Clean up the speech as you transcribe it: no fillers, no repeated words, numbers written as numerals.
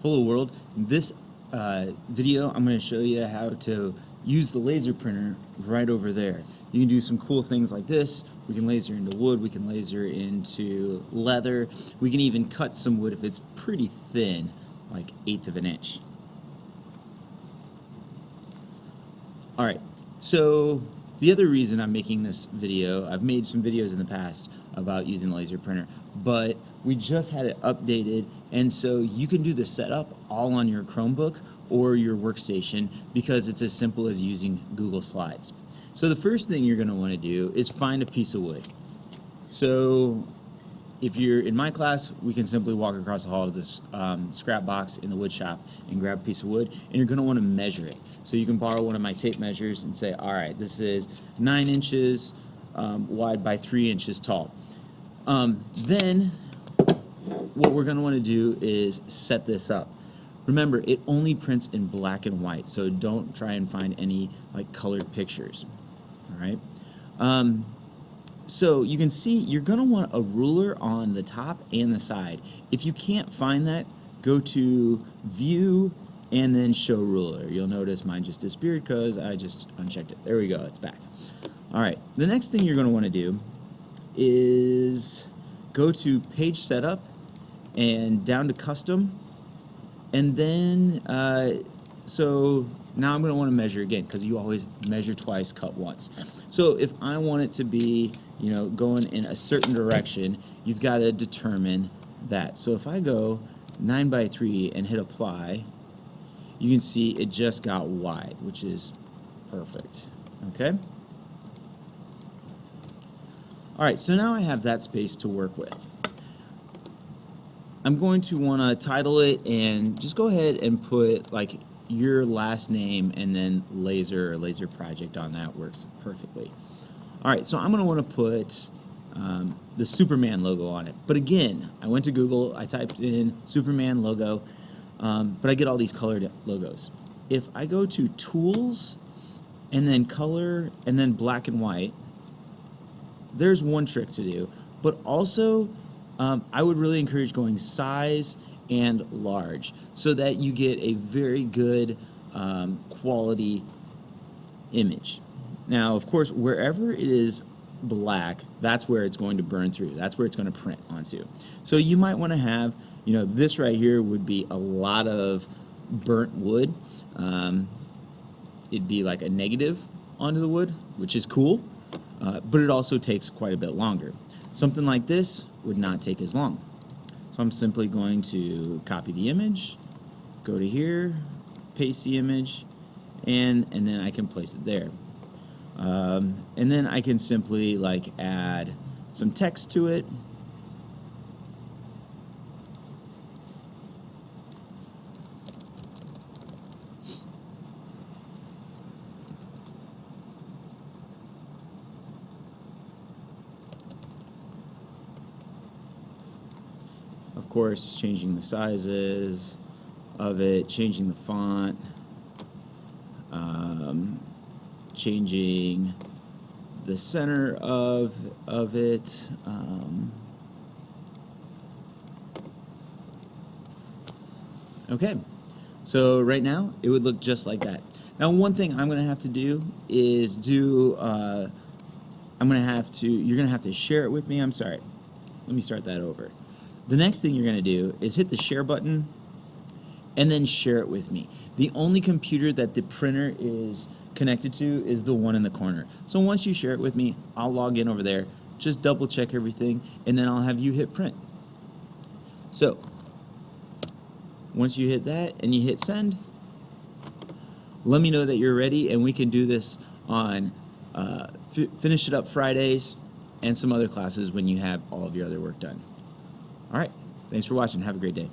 Hello world. In this video I'm going to show you how to use the laser printer right over there. You can do some cool things like this. We can laser into wood, we can laser into leather, we can even cut some wood if it's pretty thin, like 1/8 of an inch. Alright, so the other reason I'm making this video, I've made some videos in the past about using the laser printer, but we just had it updated, and so you can do the setup all on your Chromebook or your workstation because it's as simple as using Google Slides. So the first thing you're going to want to do is find a piece of wood. So if you're in my class, we can simply walk across the hall to this scrap box in the wood shop and grab a piece of wood, and you're going to want to measure it. So you can borrow one of my tape measures and say, all right, this is 9 inches wide by 3 inches tall. Then what we're going to want to do is set this up. Remember, it only prints in black and white, so don't try and find any like colored pictures. All right. So you can see you're going to want a ruler on the top and the side. If you can't find that, go to View and then Show Ruler. You'll notice mine just disappeared because I just unchecked it. There we go, it's back. All right, the next thing you're going to want to do is go to Page Setup and down to Custom, and then so now I'm going to want to measure again because you always measure twice, cut once. So if I want it to be, you know, going in a certain direction, you've got to determine that. So if I go 9 by 3 and hit apply, you can see it just got wide, which is perfect. Okay? All right, so now I have that space to work with. I'm going to want to title it and just go ahead and put like your last name and then laser or laser project on that. Works perfectly. All right, so I'm going to want to put the Superman logo on it. But again, I went to Google, I typed in Superman logo, but I get all these colored logos. If I go to Tools and then Color and then Black and White, there's one trick to do. But also, I would really encourage going size and large so that you get a very good quality image. Now, of course, wherever it is black, that's where it's going to burn through. That's where it's going to print onto. So you might want to have, you know, this right here would be a lot of burnt wood. It'd be like a negative onto the wood, which is cool, but it also takes quite a bit longer. Something like this would not take as long. So I'm simply going to copy the image, go to here, paste the image, and then I can place it there. And then I can simply like add some text to it. Of course, changing the sizes of it, changing the font, changing the center of it. Okay, so right now it would look just like that. Now, one thing I'm going to have to do is you're going to have to share it with me. I'm sorry. Let me start that over. The next thing you're going to do is hit the share button and then share it with me. The only computer that the printer is connected to is the one in the corner. So once you share it with me, I'll log in over there, just double check everything, and then I'll have you hit print. So once you hit that and you hit send, let me know that you're ready, and we can do this on Finish It Up Fridays and some other classes when you have all of your other work done. All right, thanks for watching. Have a great day.